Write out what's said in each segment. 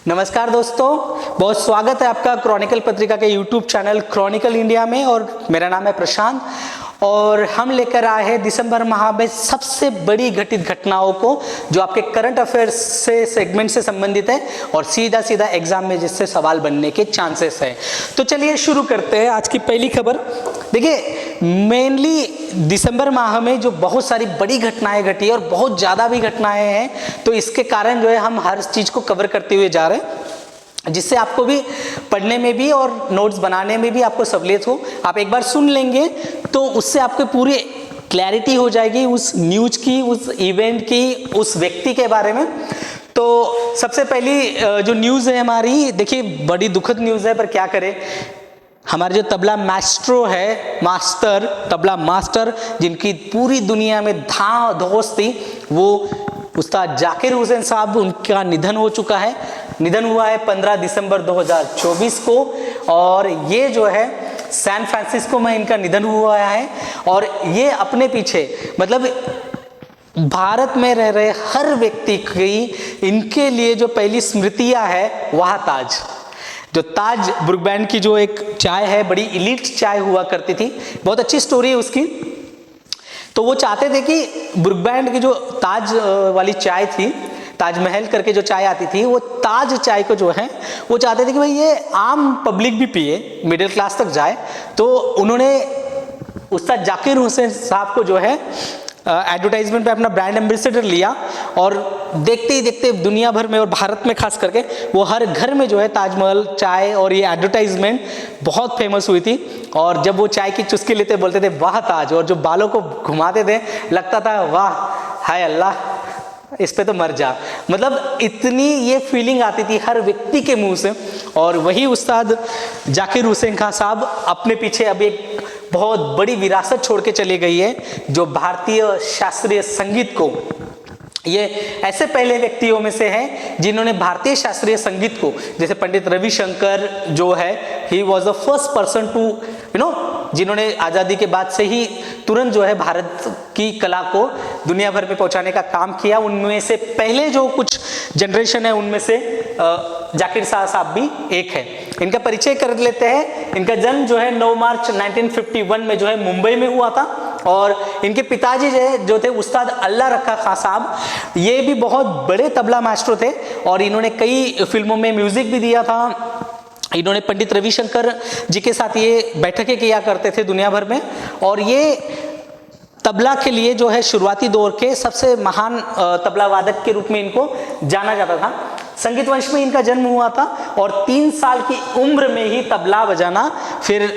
नमस्कार दोस्तों, बहुत स्वागत है आपका क्रॉनिकल पत्रिका के यूट्यूब चैनल क्रॉनिकल इंडिया में। और मेरा नाम है प्रशांत और हम लेकर आए हैं दिसंबर माह में सबसे बड़ी घटित घटनाओं को जो आपके करंट अफेयर्स से सेगमेंट से संबंधित है और सीधा सीधा एग्जाम में जिससे सवाल बनने के चांसेस है। तो चलिए शुरू करते हैं आज की पहली खबर। देखिए, मेनली दिसंबर माह में जो बहुत सारी बड़ी घटनाएं घटी और बहुत ज़्यादा भी घटनाएं हैं, तो इसके कारण जो है हम हर चीज़ को कवर करते हुए जा रहे हैं जिससे आपको भी पढ़ने में भी और नोट्स बनाने में भी आपको सहूलियत हो। आप एक बार सुन लेंगे तो उससे आपको पूरी क्लैरिटी हो जाएगी उस न्यूज की, उस इवेंट की, उस व्यक्ति के बारे में। तो सबसे पहली जो न्यूज़ है हमारी, देखिए बड़ी दुखद न्यूज़ है पर क्या करें, हमारे जो तबला मास्ट्रो है, मास्टर, तबला मास्टर जिनकी पूरी दुनिया में धाम धोस थी, वो उस्ताद जाकिर हुसैन साहब, उनका निधन हो चुका है। निधन हुआ है 15 दिसंबर 2024 को और ये जो है सैन फ्रांसिस्को में इनका निधन हुआ है। और ये अपने पीछे मतलब भारत में रह रहे हर व्यक्ति की इनके लिए जो पहली स्मृतियां है वह ताज, जो ताज ब्रुक बैंड की जो एक चाय है, बड़ी इलीट चाय हुआ करती थी, बहुत अच्छी स्टोरी है उसकी। तो वो चाहते थे कि ब्रुक बैंड की जो ताज वाली चाय थी, ताजमहल करके जो चाय आती थी, वो ताज चाय को जो है वो चाहते थे कि भाई ये आम पब्लिक भी पिए, मिडिल क्लास तक जाए। तो उन्होंने उस्ताद जाकिर हुसैन साहब को जो है एडवर्टाइजमेंट पे अपना ब्रांड एम्बेसडर लिया और देखते ही देखते दुनिया भर में और भारत में खास करके वो हर घर में जो है ताजमहल चाय और ये एडवर्टाइजमेंट बहुत फेमस हुई थी। और जब वो चाय की चुस्की लेते बोलते थे वाह ताज, और जो बालों को घुमाते थे लगता था वाह हाय अल्लाह इस पे तो मर जा। मतलब इतनी ये फीलिंग आती थी हर व्यक्ति के मुंह से। और वही उस्ताद जाकिर हुसैन खान साहब अपने पीछे अब एक बहुत बड़ी विरासत छोड़ के चली गई है, जो भारतीय शास्त्रीय संगीत को, ये ऐसे पहले व्यक्तियों में से हैं जिन्होंने भारतीय शास्त्रीय संगीत को, जैसे पंडित रविशंकर जो है, he was the first person to जिन्होंने आज़ादी के बाद से ही तुरंत जो है भारत की कला को दुनिया भर में पहुंचाने का काम किया। उनमें से पहले जो कुछ जनरेशन है उनमें से जाकिर साहब भी एक है। इनका परिचय कर लेते हैं। इनका जन्म जो है 9 मार्च 1951 में जो है मुंबई में हुआ था। और इनके पिताजी जो थे उस्ताद अल्लाह रखा खां साहब, ये भी बहुत बड़े तबला मास्टर थे और इन्होंने कई फिल्मों में म्यूजिक भी दिया था। इन्होंने पंडित रविशंकर जी के साथ ये बैठकें किया करते थे दुनिया भर में। और ये तबला के लिए जो है शुरुआती दौर के सबसे महान तबला वादक के रूप में इनको जाना जाता था। संगीत वंश में इनका जन्म हुआ था और 3 साल की उम्र में ही तबला बजाना, फिर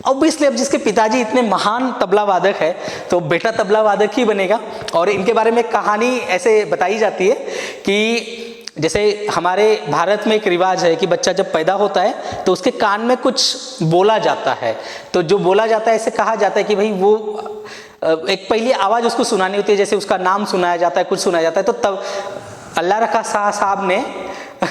ऑब्वियसली अब जिसके पिताजी इतने महान तबला वादक है तो बेटा तबला वादक ही बनेगा। और इनके बारे में कहानी ऐसे बताई जाती है कि जैसे हमारे भारत में एक रिवाज है कि बच्चा जब पैदा होता है तो उसके कान में कुछ बोला जाता है। तो जो बोला जाता है ऐसे कहा जाता है कि भाई वो एक पहली आवाज़ उसको सुनानी होती है, जैसे उसका नाम सुनाया जाता है, कुछ सुनाया जाता है। तो तब अल्लाह रखा साहब ने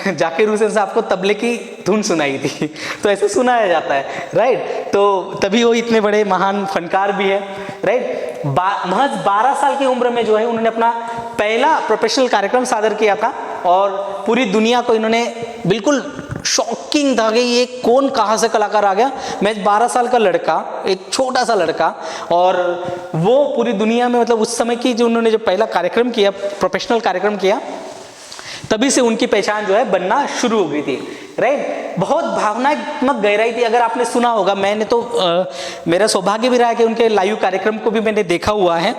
जाकिर हुसैन साहब को तबले की धुन सुनाई थी, तो ऐसे सुनाया जाता है, राइट। तो तभी वो इतने बड़े महान फनकार भी है, राइट। महज 12 साल की उम्र में जो है उन्होंने अपना पहला प्रोफेशनल कार्यक्रम सादर किया था और पूरी दुनिया को इन्होंने बिल्कुल शॉकिंग था कि ये कौन कहाँ से कलाकार आ गया। मैं 12 साल का लड़का, एक छोटा सा लड़का, और वो पूरी दुनिया में मतलब उस समय की जो उन्होंने जो पहला कार्यक्रम किया, प्रोफेशनल कार्यक्रम किया, तभी से उनकी पहचान जो है बनना शुरू हो गई थी, राइट। बहुत भावनात्मक गहराई थी। अगर आपने सुना होगा, मैंने तो मेरा सौभाग्य भी रहा है कि उनके लाइव कार्यक्रम को भी मैंने देखा हुआ है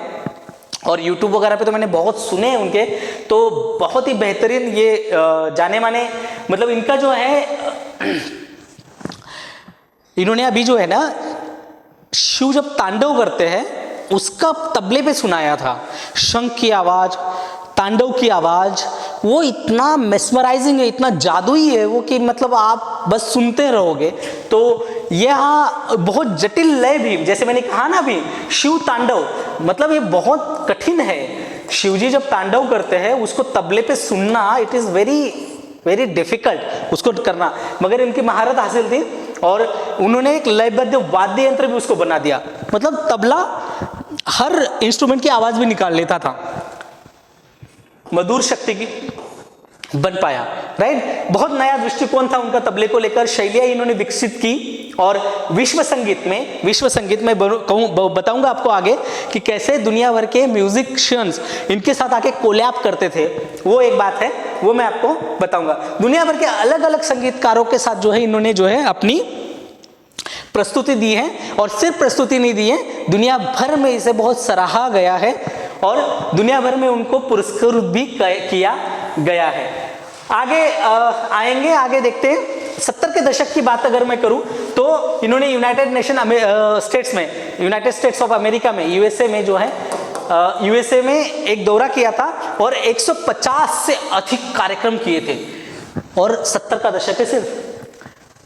और YouTube वगैरह पे तो मैंने बहुत सुने हैं उनके। तो बहुत ही बेहतरीन ये जाने माने, मतलब इनका जो है इन्होंने अभी जो है ना शिव जब तांडव करते हैं उसका तबले पे सुनाया था। शंख की आवाज, तांडव की आवाज, वो इतना मेस्मराइजिंग है, इतना जादुई है वो कि मतलब आप बस सुनते रहोगे। तो यह बहुत जटिल लय भी, जैसे मैंने कहा ना अभी, शिव तांडव, मतलब ये बहुत कठिन है। शिव जी जब तांडव करते हैं उसको तबले पे सुनना, it is very very difficult उसको करना, मगर इनकी महारत हासिल थी और उन्होंने एक लयबद्ध वाद्य यंत्र भी उसको बना दिया। मतलब तबला हर इंस्ट्रूमेंट की आवाज भी निकाल लेता था, मधुर शक्ति की बन पाया, राइट। बहुत नया दृष्टिकोण था उनका तबले को लेकर, शैलियाँ इन्होंने विकसित की और विश्व संगीत में बताऊंगा आपको आगे कि कैसे दुनिया भर के म्यूजिशियंस इनके साथ आके कोलैब करते थे, वो एक बात है, वो मैं आपको बताऊंगा। दुनिया भर के अलग अलग संगीतकारों के साथ जो है इन्होंने जो है अपनी प्रस्तुति दी है, और सिर्फ प्रस्तुति नहीं दी है, दुनिया भर में इसे बहुत सराहा गया है और दुनिया भर में उनको पुरस्कृत भी किया गया है। आगे आएंगे, आगे देखते हैं। 70 के दशक की बात अगर मैं करूं तो इन्होंने यूनाइटेड स्टेट्स ऑफ अमेरिका में, यूएसए में जो है, यूएसए में एक दौरा किया था और 150 से अधिक कार्यक्रम किए थे। और 70 का दशक है,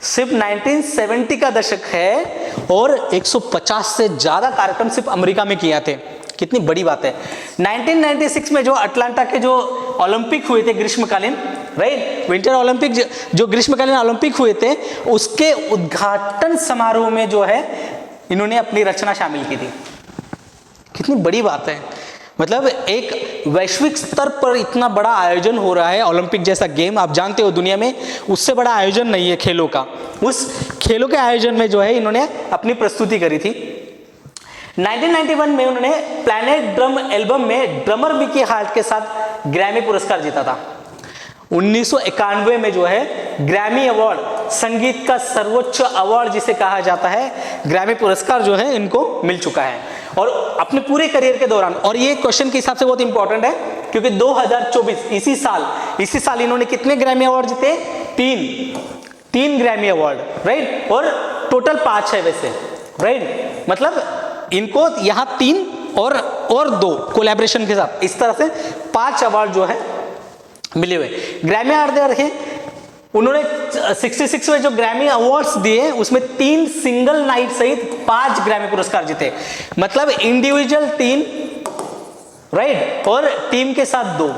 सिर्फ 1970 का दशक है और 150 से ज्यादा कार्यक्रम सिर्फ अमेरिका में किए थे। कितनी बड़ी बात है। 1996 में जो अटलांटा के जो ओलंपिक हुए थे ग्रीष्मकालीन, राइट, विंटर ओलंपिक, जो ग्रीष्मकालीन ओलंपिक हुए थे, उसके उद्घाटन समारोह में जो है इन्होंने अपनी रचना शामिल की थी। कितनी बड़ी बात है। मतलब एक वैश्विक स्तर पर इतना बड़ा आयोजन हो रहा है, ओलंपिक जैसा गेम, आप जानते हो दुनिया में उससे बड़ा आयोजन नहीं है खेलों का। उस खेलों के आयोजन में जो है इन्होंने अपनी प्रस्तुति करी थी। 1991 में उन्होंने प्लैनेट ड्रम एल्बम में ड्रमर मिकी हार्ट के साथ ग्रैमी पुरस्कार जीता था। 1991 में जो है ग्रैमी अवार्ड, संगीत का सर्वोच्च अवार्ड जिसे कहा जाता है, ग्रैमी पुरस्कार जो है इनको मिल चुका है। और अपने पूरे करियर के दौरान, और ये क्वेश्चन के हिसाब से बहुत इंपॉर्टेंट है क्योंकि 2024 इसी साल इन्होंने कितने ग्रैमी अवार्ड जीते? तीन ग्रैमी अवार्ड, राइट, और टोटल 5 है वैसे, राइट। मतलब इनको यहाँ 3 और 2 कोलैबोरेशन के साथ, इस तरह से 5 अवार्ड जो है मिले हुए। ग्रैमी अवार्ड रखे उन्होंने 66 में जो ग्रैमी अवार्ड्स दिए उसमें 3 सिंगल नाइट सहित 5 ग्रैमी पुरस्कार जीते। मतलब इंडिविजुअल 3, राइट, और टीम के साथ 2,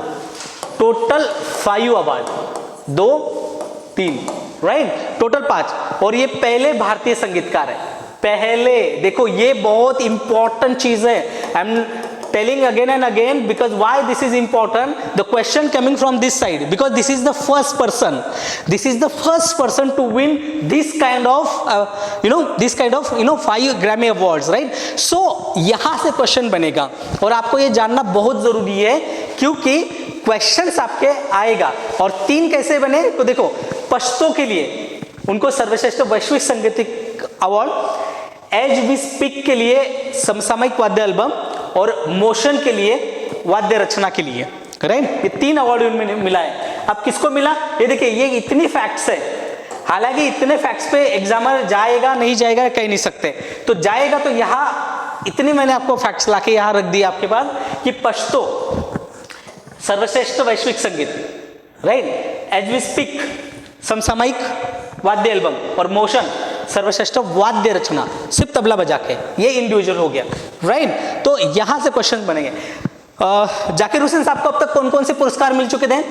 टोटल 5 अवार्ड, 2 3, राइट, टोटल 5। और ये पहले भारतीय संगीतकार है, पहले। देखो ये बहुत इंपॉर्टेंट चीज है। I am telling again and again because why this is important. The question coming from this side because this is the first person to win this kind of 5 Grammy awards, right? So यहां से question बनेगा और आपको ये जानना बहुत जरूरी है क्योंकि क्वेश्चंस आपके आएगा। और 3 कैसे बने तो देखो, पश्तो के लिए उनको सर्वश्रेष्ठ वैश्विक संगीतिक अवार्ड, एज वी स्पीक के लिए समसामयिक वाद्य एल्बम और मोशन के लिए वाद्य रचना के लिए, राइट, ये 3 अवार्ड उनमें मिला है। अब किसको मिला ये देखिए, ये इतनी फैक्ट्स है। हालांकि इतने फैक्ट्स पे एग्जामर जाएगा नहीं जाएगा कह नहीं सकते, तो जाएगा तो यहाँ इतनी मैंने आपको फैक्ट्स लाके यहाँ रख दी आपके पास कि पश्तो सर्वश्रेष्ठ वैश्विक संगीत, राइट, एज वी स्पीक समसामयिक वाद्य एल्बम और मोशन सर्वश्रेष्ठ वाद्य रचना, सिर्फ तबला बजा के, ये इंडिविजुअल हो गया, राइट। तो यहां से क्वेश्चन बनेंगे। जाकिर हुसैन साहब को अब तक कौन कौन से पुरस्कार मिल चुके थे?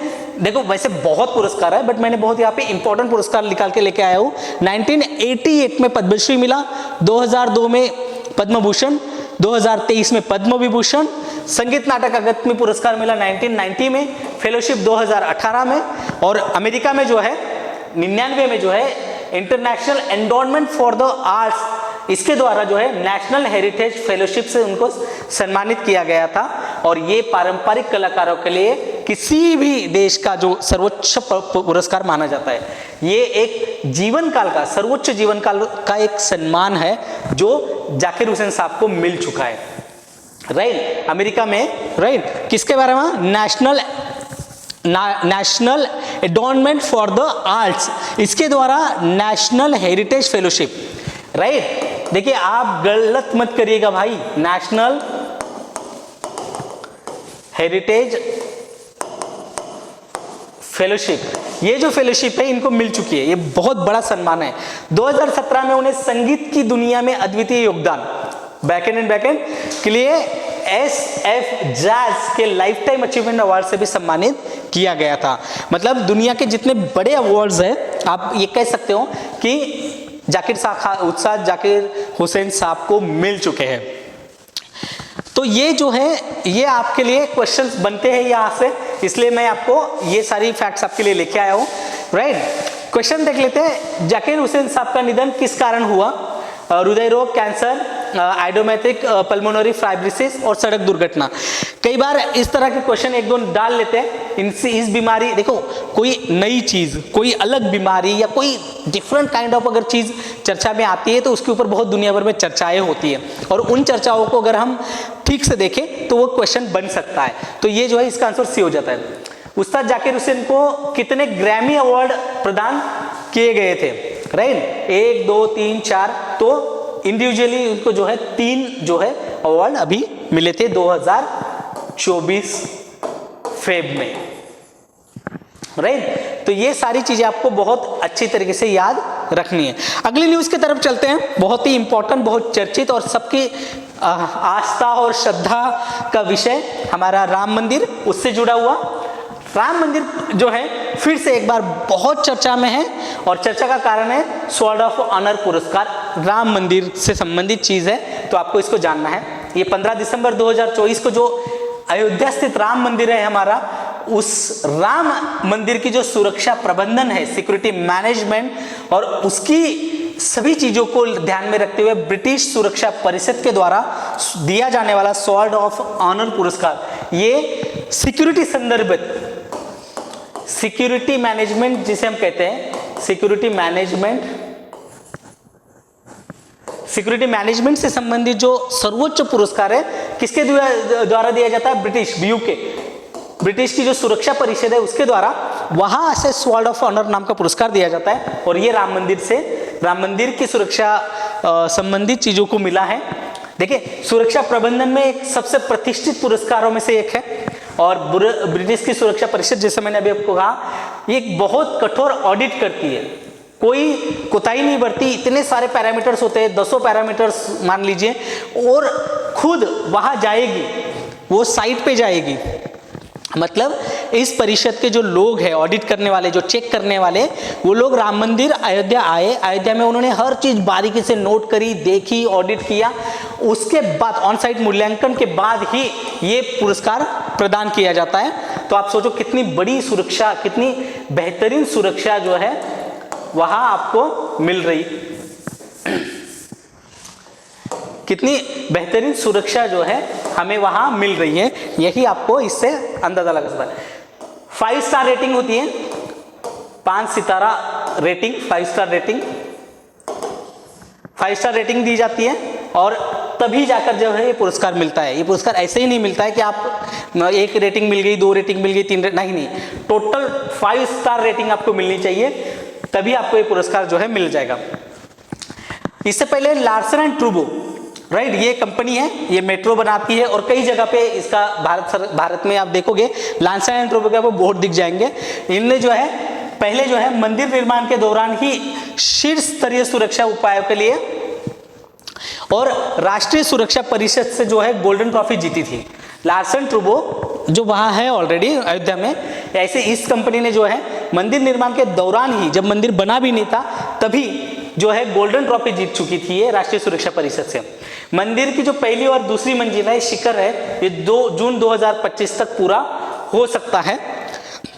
देखो वैसे बहुत पुरस्कार है बट मैंने बहुत यहाँ पे इंपॉर्टेंट पुरस्कार निकाल के लेके आया हूँ। 1988 में पद्मश्री मिला, 2002 में पद्म भूषण, 2023 में पद्म विभूषण, संगीत नाटक अकादमी पुरस्कार मिला 1990 में, फेलोशिप 2018 में, और अमेरिका में जो है 99 में जो है international endowment for the arts, इसके द्वारा जो है नेशनल हेरिटेज फेलोशिप से उनको सम्मानित किया गया था। और ये पारंपरिक कलाकारों के लिए किसी भी देश का जो सर्वोच्च पुरस्कार माना जाता है। ये एक जीवन काल का, सर्वोच्च जीवन काल का एक सम्मान है जो जाकिर हुसैन साहब को मिल चुका है, राइट, अमेरिका में, राइट। किसके बारे में? National adornment for the arts, इसके द्वारा नेशनल हेरिटेज फेलोशिप, राइट। देखिए आप गलत मत करिएगा भाई, नेशनल हेरिटेज फेलोशिप, ये जो फेलोशिप है इनको मिल चुकी है, ये बहुत बड़ा सम्मान है। 2017 में उन्हें संगीत की दुनिया में अद्वितीय योगदान बैकएंड के लिए SF जैज के लाइफ टाइम अचीवमेंट अवार्ड से भी सम्मानित किया गया था। मतलब दुनिया के जितने बड़े अवार्ड्स हैं, आप ये कह सकते हो कि जाकिर हुसैन साहब को मिल चुके हैं। तो ये जो है ये आपके लिए क्वेश्चंस बनते हैं यहाँ से इसलिए मैं आपको ये सारी फैक्ट्स आपके लिए लेके आया हूँ, राइट। क्वेश्चन देख लेते हैं, जाकिर हुसैन साहब का निधन किस कारण हुआ? हृदय रोग, कैंसर, आइडियोपैथिक पल्मोनरी फाइब्रोसिस और सड़क दुर्घटना। कई बार इस तरह के क्वेश्चन एक दो डाल लेते हैं। इनसे इस बीमारी, देखो कोई नई चीज, कोई अलग बीमारी या कोई डिफरेंट काइंड ऑफ अगर चीज चर्चा में आती है तो उसके ऊपर बहुत दुनिया भर में चर्चाएं होती है, और उन चर्चाओं को अगर हम ठीक से देखें तो वो क्वेश्चन बन सकता है। तो ये जो है इसका आंसर सी हो जाता है। उस्ताद जाकिर हुसैन को कितने ग्रैमी अवार्ड प्रदान किए गए थे? राइट, 1 2 3 4, तो इंडिविजुअली उनको जो है 3 जो है अवार्ड अभी मिले थे 2024 फेब में, राइट। तो ये सारी चीजें आपको बहुत अच्छी तरीके से याद रखनी है। अगली न्यूज की तरफ चलते हैं, बहुत ही इंपॉर्टेंट, बहुत चर्चित और सबकी आस्था और श्रद्धा का विषय हमारा राम मंदिर, उससे जुड़ा हुआ राम मंदिर जो है फिर से एक बार बहुत चर्चा में है, और चर्चा का कारण है स्वॉर्ड ऑफ ऑनर पुरस्कार, राम मंदिर से संबंधित चीज है, तो आपको इसको जानना है। ये 15 दिसंबर 2024 को जो अयोध्या स्थित राम मंदिर है हमारा, उस राम मंदिर की जो सुरक्षा प्रबंधन है, सिक्योरिटी मैनेजमेंट और उसकी सभी चीजों को ध्यान में रखते हुए ब्रिटिश सुरक्षा परिषद के द्वारा दिया जाने वाला स्वॉर्ड ऑफ ऑनर पुरस्कार, ये सिक्योरिटी संदर्भित, सिक्योरिटी मैनेजमेंट जिसे हम कहते हैं, सिक्योरिटी मैनेजमेंट से संबंधित जो सर्वोच्च पुरस्कार है, किसके द्वारा दिया जाता है? ब्रिटिश बीयूके, ब्रिटिश की जो सुरक्षा परिषद है उसके द्वारा वहां से स्वॉर्ड ऑफ ऑनर नाम का पुरस्कार दिया जाता है, और ये राम मंदिर की सुरक्षा संबंधित चीजों को मिला है। देखिए, सुरक्षा प्रबंधन में एक सबसे प्रतिष्ठित पुरस्कारों में से एक है, और ब्रिटिश की सुरक्षा परिषद, जैसे मैंने अभी आपको कहा, ये एक बहुत कठोर ऑडिट करती है, कोई कोताही नहीं बरती। इतने सारे पैरामीटर्स होते हैं, 100 पैरामीटर्स मान लीजिए, और खुद वहां जाएगी, वो साइट पे जाएगी। मतलब इस परिषद के जो लोग हैं, ऑडिट करने वाले, जो चेक करने वाले, वो लोग राम मंदिर अयोध्या आए, अयोध्या में उन्होंने हर चीज बारीकी से नोट करी, देखी, ऑडिट किया, उसके बाद ऑन साइट मूल्यांकन के बाद ही ये पुरस्कार प्रदान किया जाता है। तो आप सोचो कितनी बड़ी सुरक्षा, कितनी बेहतरीन सुरक्षा जो है वहां आपको मिल रही, कितनी बेहतरीन सुरक्षा जो है हमें वहां मिल रही है, यही आपको इससे अंदाजा लगा सकता है। 5 स्टार रेटिंग होती है, 5 सितारा rating, 5 star rating, 5 star rating दी जाती है, और तभी जाकर जो है ये पुरस्कार मिलता है। ये पुरस्कार ऐसे ही नहीं मिलता है कि आप 1 रेटिंग मिल गई, 2 रेटिंग मिल गई, 3 नहीं, टोटल 5 स्टार रेटिंग आपको मिलनी चाहिए, तभी आपको ये पुरस्कार जो है मिल जाएगा। इससे पहले लार्सन एंड टूब्रो, राइट, ये कंपनी है, ये मेट्रो बनाती है, और कई जगह पे इसका भारत में आप देखोगे लार्सन एंड टूब्रो के आपको बोर्ड दिख जाएंगे। इनने जो है पहले जो है मंदिर निर्माण के दौरान ही शीर्ष स्तरीय सुरक्षा उपायों के लिए और राष्ट्रीय सुरक्षा परिषद से जो है गोल्डन ट्रॉफी जीती थी। लार्सन टूब्रो जो वहां है ऑलरेडी अयोध्या में, ऐसे इस कंपनी ने जो है मंदिर निर्माण के दौरान ही, जब मंदिर बना भी नहीं था तभी जो है गोल्डन ट्रॉफी जीत चुकी थी ये राष्ट्रीय सुरक्षा परिषद से। मंदिर की जो पहली और दूसरी मंजिल है, शिखर है, ये 2 जून 2025 तक पूरा हो सकता है।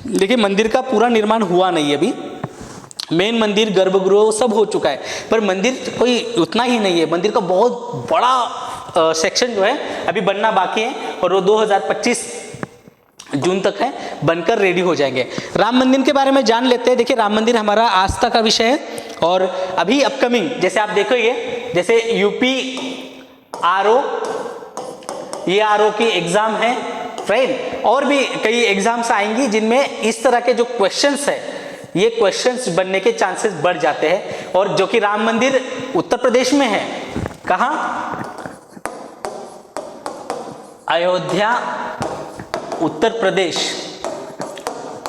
देखिए, मंदिर का पूरा निर्माण हुआ नहीं अभी, मेन मंदिर, गर्भगृह सब हो चुका है, पर मंदिर कोई उतना ही नहीं है, मंदिर का बहुत बड़ा सेक्शन जो है अभी बनना बाकी है, और वो 2025 जून तक है, बनकर रेडी हो जाएंगे। राम मंदिर के बारे में जान लेते हैं। देखिए, राम मंदिर हमारा आस्था का विषय है, और अभी अपकमिंग जैसे आप देखोगे, जैसे यूपी आरओ, ये आरओ की एग्जाम है, राइट, और भी कई एग्जाम्स आएंगी जिनमें इस तरह के जो क्वेश्चंस है, ये क्वेश्चंस बनने के चांसेस बढ़ जाते हैं। और जो कि राम मंदिर उत्तर प्रदेश में है, कहां? अयोध्या, उत्तर प्रदेश,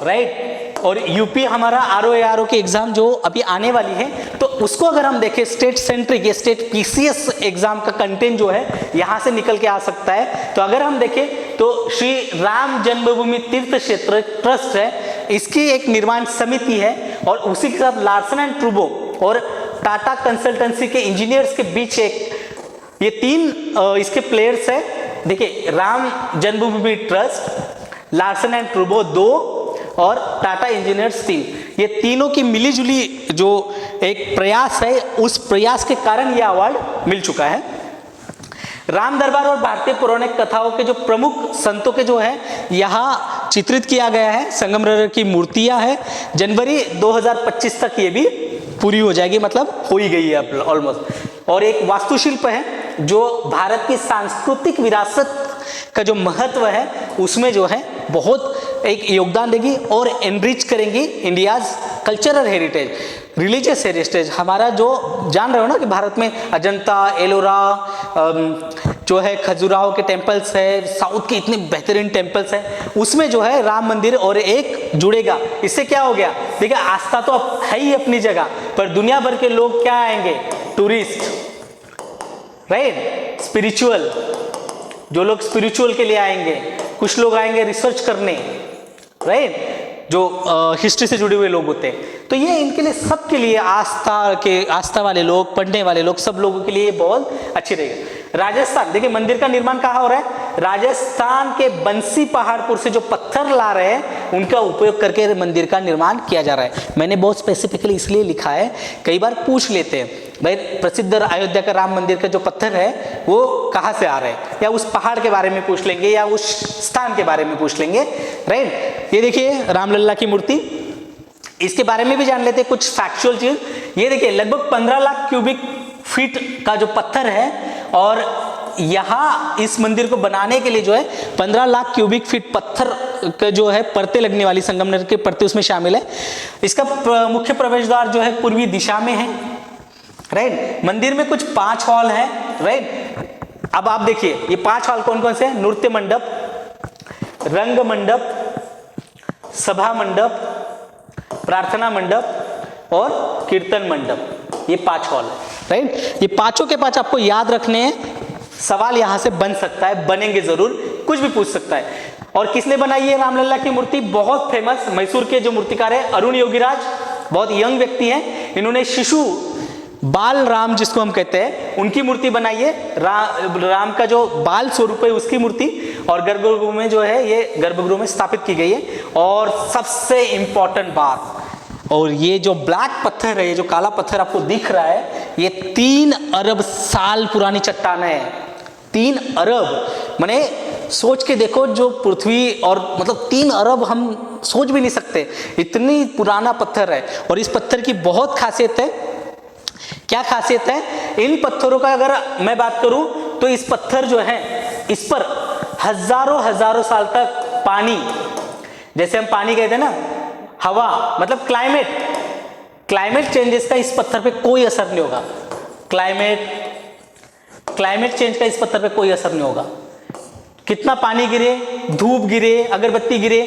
राइट। और यूपी हमारा आरओ की एग्जाम जो अभी आने वाली है, तो उसको अगर हम देखें, स्टेट सेंट्रिक, ये स्टेट पीसीएस एग्जाम का कंटेंट जो है यहां से निकल के आ सकता है। तो अगर हम देखें तो श्री राम जन्मभूमि तीर्थ क्षेत्र ट्रस्ट है, इसकी एक निर्माण समिति है, और उसी के साथ लार्सन एंड टूब्रो और टाटा कंसल्टेंसी के इंजीनियर्स के बीच एक, ये 3 इसके प्लेयर्स है। देखिए, राम जन्मभूमि ट्रस्ट, लार्सन एंड टूब्रो 2 और टाटा इंजीनियर्स 3। ये तीनों की मिलीजुली जो एक प्रयास है, उस प्रयास के कारण ये अवार्ड मिल चुका है। राम दरबार और भारतीय पौराणिक कथाओं के जो प्रमुख संतों के जो है यहाँ चित्रित किया गया है। संगमरमर की मूर्तियां हैं। जनवरी 2025 तक ये भी पूरी हो जाएगी, मतलब हो ही गई है अब ऑलमोस्ट। और एक वास्तुशिल्प है जो भारत की सांस्कृतिक विरासत का जो महत्व है उसमें जो है बहुत एक योगदान देगी और एनरिच करेंगी India's cultural heritage, religious heritage. हमारा जो जान रहे हो ना कि भारत में अजंता, एलोरा, जो है खजुराहो के टेम्पल्स है, साउथ के इतने बेहतरीन टेम्पल्स हैं, उसमें जो है राम मंदिर और एक जुड़ेगा। इससे क्या हो गया, देखिए आस्था तो अब है ही अपनी जगह, पर दुनिया भर के लोग क्या आएंगे, टूरिस्ट, राइट, स्पिरिचुअल, जो लोग स्पिरिचुअल के लिए आएंगे, कुछ लोग आएंगे रिसर्च करने, राइट, जो हिस्ट्री से जुड़े हुए लोग होते हैं। तो ये इनके लिए, सबके लिए, आस्था वाले लोग, पढ़ने वाले लोग, सब लोगों के लिए बहुत अच्छी रहेगी। राजस्थान, देखिए मंदिर का निर्माण कहाँ हो रहा है, राजस्थान के बंसी पहाड़पुर से जो पत्थर ला रहे हैं उनका उपयोग करके मंदिर का निर्माण किया जा रहा है। मैंने बहुत स्पेसिफिकली इसलिए लिखा है, कई बार पूछ लेते हैं भाई प्रसिद्ध अयोध्या का राम मंदिर का जो पत्थर है वो कहाँ से आ रहे हैं, या उस पहाड़ के बारे में पूछ लेंगे या उस स्थान के बारे में पूछ लेंगे, राइट। ये देखिए रामलला की मूर्ति, इसके बारे में भी जान लेते हैं कुछ फैक्चुअल चीज। ये देखिए लगभग 15 लाख क्यूबिक फीट का जो पत्थर है, और यहाँ इस मंदिर को बनाने के लिए जो है 15 लाख क्यूबिक फीट पत्थर का जो है परतें लगने वाली, संगमरमर के परतें उसमें शामिल है। इसका मुख्य प्रवेश द्वार जो है पूर्वी दिशा में है, राइट। मंदिर में कुछ 5 हॉल है, राइट। अब आप देखिए ये 5 हॉल कौन कौन से हैं, नृत्य मंडप, रंग मंडप, सभा मंडप, प्रार्थना मंडप और कीर्तन मंडप, ये 5 हॉल है, राइट। ये पांचों के 5 आपको याद रखने हैं। सवाल यहां से बन सकता है, बनेंगे जरूर, कुछ भी पूछ सकता है। और किसने बनाई है रामलला की मूर्ति, बहुत फेमस मैसूर के जो मूर्तिकार है अरुण योगीराज, बहुत यंग व्यक्ति हैं। इन्होंने शिशु बाल राम जिसको हम कहते हैं उनकी मूर्ति बनाई है। राम का जो बाल स्वरूप है उसकी मूर्ति, और गर्भगृह में जो है ये गर्भगृह में स्थापित की गई है। और सबसे इंपॉर्टेंट बात, और ये जो ब्लैक पत्थर है, ये जो काला पत्थर आपको दिख रहा है, ये 3 अरब साल पुरानी चट्टान है। 3 अरब माने सोच के देखो, जो पृथ्वी और मतलब 3 अरब हम सोच भी नहीं सकते, इतनी पुराना पत्थर है। और इस पत्थर की बहुत खासियत है। क्या खासियत है इन पत्थरों का, अगर मैं बात करूं तो इस पत्थर जो है, इस पर हजारों साल तक पानी, जैसे हम पानी कहते हैं ना, हवा, मतलब क्लाइमेट चेंजेस का इस पत्थर पे कोई असर नहीं होगा। क्लाइमेट चेंज का इस पत्थर पे कोई असर नहीं होगा। कितना पानी गिरे, धूप गिरे, अगरबत्ती गिरे,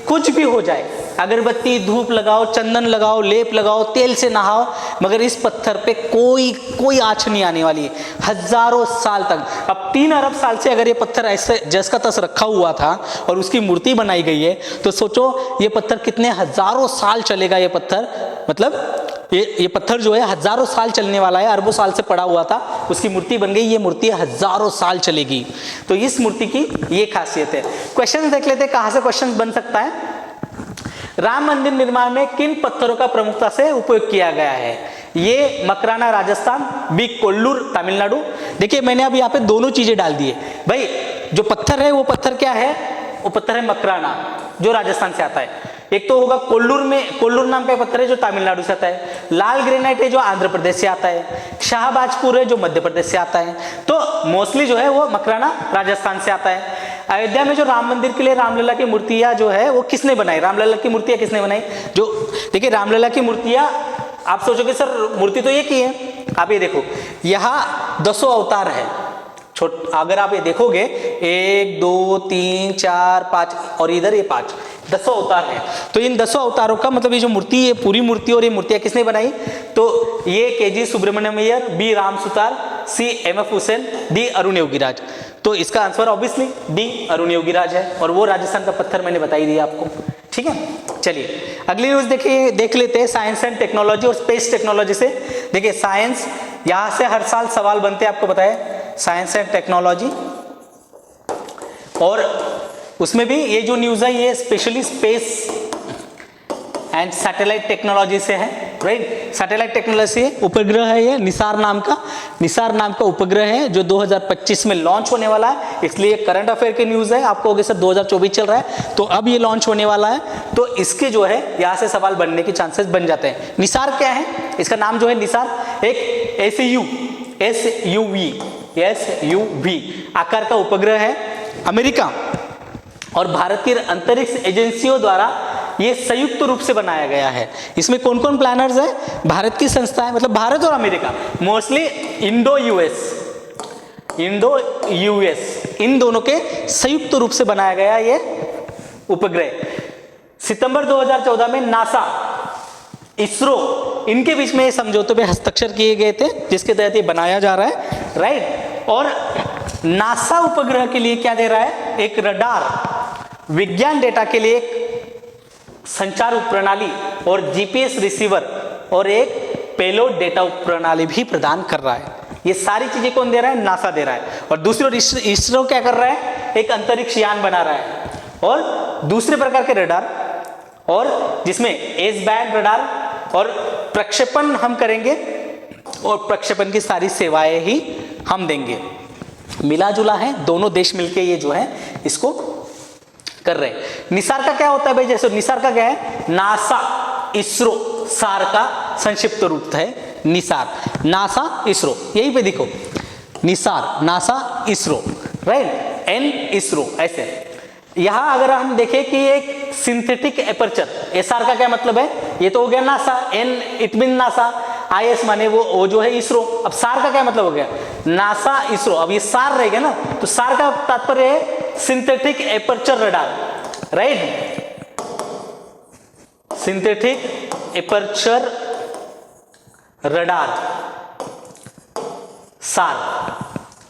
कुछ भी हो जाए, अगरबत्ती, धूप लगाओ, चंदन लगाओ, लेप लगाओ, तेल से नहाओ, मगर इस पत्थर पे कोई आँच नहीं आने वाली है हजारों साल तक। अब 3 अरब साल से अगर ये पत्थर ऐसे जस का तस रखा हुआ था और उसकी मूर्ति बनाई गई है, तो सोचो ये पत्थर कितने हजारों साल चलेगा। ये पत्थर मतलब ये पत्थर जो है हजारों साल चलने वाला है, अरबों साल से पड़ा हुआ था, उसकी मूर्ति बन गई। ये मूर्ति हजारों साल चलेगी। तो इस मूर्ति की ये खासियत है। क्वेश्चन देख लेते हैं कहां से क्वेश्चन बन सकता है। राम मंदिर निर्माण में किन पत्थरों का प्रमुखता से उपयोग किया गया है। ये मकराना राजस्थान, बी कोल्लूर तमिलनाडु। देखिए मैंने अब यहाँ पे दोनों चीजें डाल दी है भाई। जो पत्थर है वो पत्थर क्या है, वो पत्थर है मकराना जो राजस्थान से आता है। एक तो होगा कोल्लूर नाम का पत्थर है जो तमिलनाडु से आता है। लाल ग्रेनाइट है जो आंध्र प्रदेश से आता है। शाहबाजपुर है जो मध्य प्रदेश से आता है। तो मोस्टली जो है वो मकराना राजस्थान से आता है। अयोध्या में जो राम मंदिर के लिए रामलला की मूर्तियां जो है वो किसने बनाई, रामलला की मूर्तियां किसने बनाई। जो देखिए रामलला की मूर्तियां, आप सोचोगे सर मूर्ति तो एक ही है, आप ये देखो यहाँ 10 अवतार है। अगर आप ये देखोगे 1 2 3 4 5 और इधर ये 5, 10 अवतार है। तो इन 10 अवतारों का मतलब ये जो मूर्ति, ये पूरी मूर्ति और ये मूर्तियां किसने बनाई, तो ये के.जी. सुब्रमण्यम अय्यर, बी राम सुतार, सी एम.एफ. हुसैन, डी अरुण योगीराज। तो इसका answer obviously D Arun Yogiraj है, और वो राजस्थान का पत्थर मैंने बताई दिया आपको। ठीक है, चलिए अगली न्यूज देख लेते हैं साइंस एंड टेक्नोलॉजी और स्पेस टेक्नोलॉजी से। देखिए साइंस, यहां से हर साल सवाल बनते हैं, आपको पता है, साइंस एंड टेक्नोलॉजी। और उसमें भी ये जो न्यूज़ है ये specially space and satellite technology से है, राइट। सैटेलाइट टेक्नोलॉजी उपग्रह है ये, निसार नाम का उपग्रह है जो 2025 में लॉन्च होने वाला है। इसलिए करंट अफेयर की न्यूज़ है, आपको होगे सर 2024 चल रहा है तो अब ये लॉन्च होने वाला है, तो इसके जो है यहाँ से सवाल बनने के चांसेस बन जाते हैं। निसार क्या है, इसका नाम जो है निसार एक SUV आकार का उपग्रह है। अमेरिका और भारत की अंतरिक्ष एजेंसियों द्वारा ये संयुक्त रूप से बनाया गया है। इसमें कौन कौन प्लानर्स है, भारत की संस्थाएं, मतलब भारत और अमेरिका, मोस्टली इंडो यूएस इन दोनों के संयुक्त रूप से बनाया गया ये उपग्रह। सितंबर 2014 में नासा, इसरो, इनके बीच में समझौते पे हस्ताक्षर किए गए थे जिसके तहत ये बनाया जा रहा है, राइट। और नासा उपग्रह के लिए क्या दे रहा है, एक रडार, विज्ञान डेटा के लिए एक संचार प्रणाली और जीपीएस रिसीवर और एक पेलोड डेटा प्रणाली भी प्रदान कर रहा है। ये सारी चीजें कौन दे रहा है, नासा दे रहा है। और दूसरी ओर इसरो क्या कर रहा है, एक अंतरिक्ष यान बना रहा है और दूसरे प्रकार के रडार, और जिसमें एस बैंड रडार और प्रक्षेपण हम करेंगे और प्रक्षेपण की सारी सेवाएं ही हम देंगे। मिला जुला है, दोनों देश मिलके ये जो है इसको कर रहे हैं। निसार का क्या होता है भाई, जैसे निसार का क्या है, नासा इसरो सार का संक्षिप्त रूप है निसार, नासा इसरो, यहीं पे देखो NISAR NASA ISRO, right, N ISRO ऐसे। यहां अगर हम देखें कि एक सिंथेटिक एपर्चर, एसआर का क्या मतलब है, ये तो हो गया NASA, N it mean NASA, IS माने वो जो है इसरो। अब सार का क्या मतलब हो गया, नासा इसरो, अब ये सार रहेगा ना, तो सार का तात्पर्य है synthetic aperture radar, right, synthetic aperture radar, सार,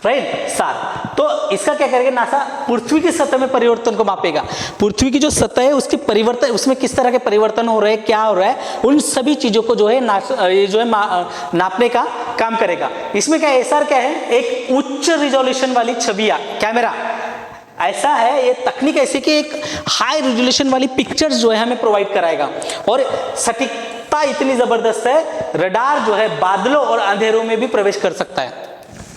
राइट, सार। तो इसका क्या करेगा, नासा पृथ्वी की सतह में परिवर्तन को मापेगा। पृथ्वी की जो सतह है उसकी परिवर्तन, उसमें किस तरह के परिवर्तन हो रहे हैं, क्या हो रहा है, उन सभी चीजों को जो है ये जो है नापने का काम करेगा। इसमें क्या एसआर क्या है, एक उच्च रिजोल्यूशन वाली छवियां, कैमरा ऐसा है, ये तकनीक ऐसी कि एक हाई रिजोल्यूशन वाली पिक्चर्स जो है हमें प्रोवाइड कराएगा। और सटीकता इतनी जबरदस्त है, रडार जो है बादलों और अंधेरों में भी प्रवेश कर सकता है।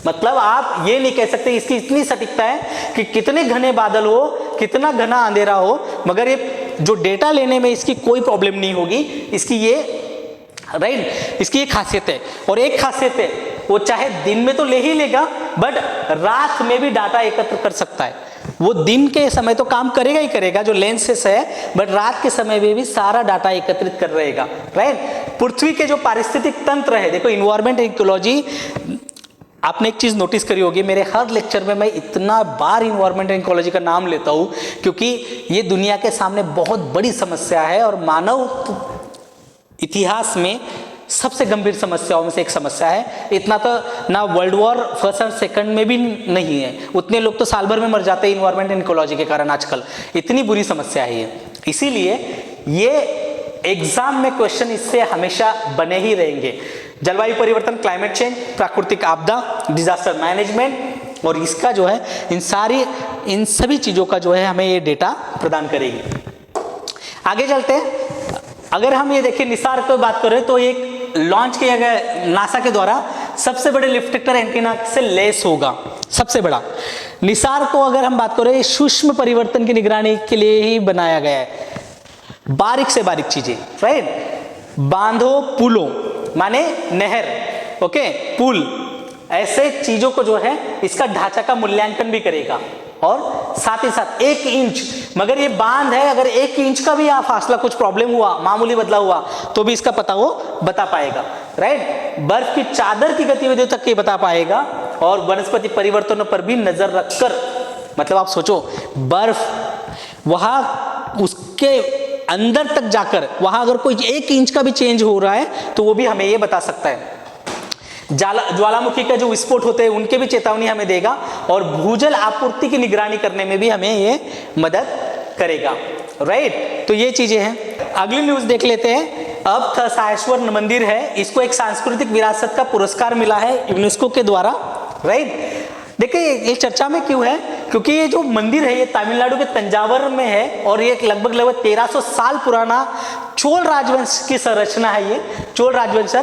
मतलब आप ये नहीं कह सकते इसकी इतनी सटीकता है कि कितने घने बादल हो, कितना घना अंधेरा हो, मगर ये जो डेटा लेने में इसकी कोई प्रॉब्लम नहीं होगी। इसकी ये राइट, इसकी एक खासियत है। और एक खासियत है, वो चाहे दिन में तो ले ही लेगा, बट रात में भी डाटा एकत्र कर सकता है। वो दिन के समय तो काम करेगा ही करेगा जो लेंसेस है, बट रात के समय में भी सारा डाटा एकत्रित कर रहेगा, राइट। पृथ्वी के जो पारिस्थितिक तंत्र है, देखो इन्वायरमेंट इकोलॉजी, आपने एक चीज नोटिस करी होगी, मेरे हर लेक्चर में मैं इतना बार इन्वायरमेंट एंड इकोलॉजी का नाम लेता हूं क्योंकि ये दुनिया के सामने बहुत बड़ी समस्या है और मानव इतिहास में सबसे गंभीर समस्याओं में से एक समस्या है। इतना तो ना वर्ल्ड वॉर फर्स्ट और सेकंड में भी नहीं है, उतने लोग तो साल भर में मर जाते हैं इन्वायरमेंट एंड इकोलॉजी के कारण आजकल, इतनी बुरी समस्या है ये। इसीलिए ये एग्जाम में क्वेश्चन इससे हमेशा बने ही रहेंगे। जलवायु परिवर्तन, क्लाइमेट चेंज, प्राकृतिक आपदा, डिजास्टर मैनेजमेंट, और इसका जो है इन सभी चीजों का जो है हमें ये डेटा प्रदान करेगी। आगे चलते हैं। अगर हम ये देखें निसार की बात करें तो एक लॉन्च किया गया नासा के द्वारा सबसे बड़े रिफ्लेक्टर एंटीना से लेस होगा, सबसे बड़ा। निसार को अगर हम बात करें सूक्ष्म परिवर्तन की निगरानी के लिए ही बनाया गया है, बारीक से बारीक चीजें, राइट, बांधों, पुलों माने नहर, ओके, पुल, ऐसे चीजों को जो है इसका ढांचा का मूल्यांकन भी करेगा। और साथ ही साथ 1 इंच, मगर ये बांध है, अगर 1 इंच का भी यहाँ फासला कुछ प्रॉब्लम हुआ, मामूली बदलाव हुआ, तो भी इसका पता वो बता पाएगा, राइट। बर्फ की चादर की गतिविधियों तक ये बता पाएगा और वनस्पति परिवर्तनों पर भी नजर रखकर, मतलब आप सोचो बर्फ वहां उसके अंदर तक जाकर वहां अगर कोई 1 इंच का भी चेंज हो रहा है तो वो भी हमें ये बता सकता है। ज्वालामुखी का जो विस्फोट होते हैं उनके भी चेतावनी हमें देगा और भूजल आपूर्ति की निगरानी करने में भी हमें ये मदद करेगा, राइट। तो ये चीजें हैं। अगली न्यूज देख लेते हैं। अब थसायश्वर मंदिर है, इसको एक सांस्कृतिक विरासत का पुरस्कार मिला है यूनेस्को के द्वारा, राइट। देखिए ये चर्चा में क्यों है, क्योंकि ये जो मंदिर है ये तमिलनाडु के तंजावर में है और ये लगभग 1300 साल पुराना चोल राजवंश की संरचना है। ये चोल राजवंश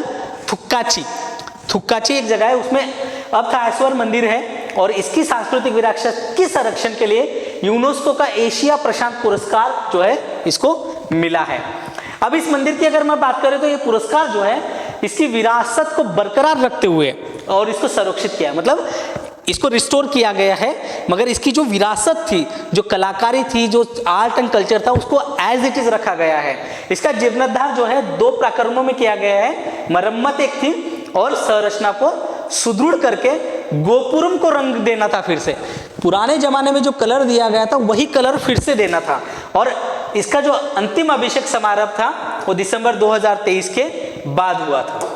थुक्काची एक जगह है, उसमें अब थायस्वर मंदिर है और इसकी सांस्कृतिक विरासत के संरक्षण के लिए यूनेस्को का एशिया प्रशांत पुरस्कार जो है इसको मिला है। अब इस मंदिर की अगर मैं बात करें तो ये पुरस्कार जो है इसकी विरासत को बरकरार रखते हुए और इसको संरक्षित किया, मतलब इसको रिस्टोर किया गया है, मगर इसकी जो विरासत थी, जो कलाकारी थी, जो आर्ट एंड कल्चर था, उसको एज इट इज रखा गया है। इसका जीर्णोद्धार जो है 2 प्रकरणों में किया गया है। मरम्मत एक थी और संरचना को सुदृढ़ करके गोपुरम को रंग देना था। फिर से पुराने जमाने में जो कलर दिया गया था वही कलर फिर से देना था और इसका जो अंतिम अभिषेक समारोह था वो दिसंबर 2023 के बाद हुआ था।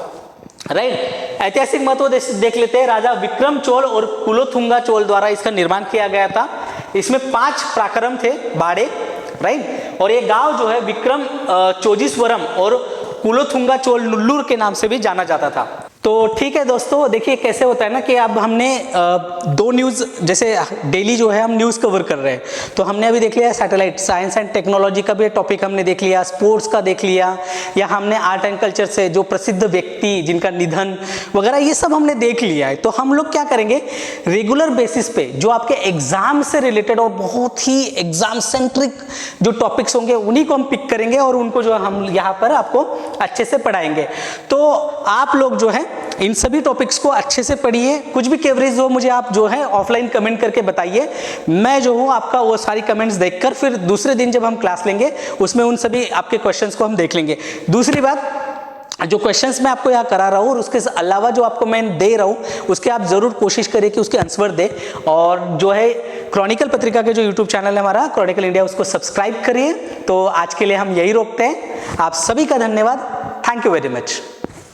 राइट, ऐतिहासिक महत्व देख लेते हैं। राजा विक्रम चोल और कुलोथुंगा चोल द्वारा इसका निर्माण किया गया था। इसमें 5 प्राकारम थे, बाड़े, राइट, और ये गांव जो है विक्रम चोजीस्वरम और कुलोथुंगा चोल नुल्लूर के नाम से भी जाना जाता था। तो ठीक है दोस्तों, देखिए कैसे होता है ना कि अब हमने 2 न्यूज़, जैसे डेली जो है हम न्यूज़ कवर कर रहे हैं, तो हमने अभी देख लिया सैटेलाइट, साइंस एंड टेक्नोलॉजी का भी टॉपिक हमने देख लिया, स्पोर्ट्स का देख लिया, या हमने आर्ट एंड कल्चर से जो प्रसिद्ध व्यक्ति जिनका निधन वगैरह ये सब हमने देख लिया है। तो हम लोग क्या करेंगे, रेगुलर बेसिस पे जो आपके एग्जाम से रिलेटेड और बहुत ही एग्जाम सेंट्रिक जो टॉपिक्स होंगे उन्हीं को हम पिक करेंगे और उनको जो हम यहाँ पर आपको अच्छे से पढ़ाएंगे। तो आप लोग जो है इन सभी टॉपिक्स को अच्छे से पढ़िए। कुछ भी कवरेज हो मुझे आप जो है ऑफलाइन कमेंट करके बताइए, मैं जो हूँ आपका वो सारी कमेंट्स देखकर फिर दूसरे दिन जब हम क्लास लेंगे उसमें उन सभी आपके क्वेश्चंस को हम देख लेंगे। दूसरी बात, जो क्वेश्चंस मैं आपको यहाँ करा रहा हूँ और उसके अलावा जो आपको मैं दे रहा हूँ उसके आप जरूर कोशिश करिए कि उसके आंसर दे। और जो है क्रॉनिकल पत्रिका के जो यूट्यूब चैनल है हमारा क्रॉनिकल इंडिया, उसको सब्सक्राइब करिए। तो आज के लिए हम यही रोकते हैं। आप सभी का धन्यवाद। Thank you very much.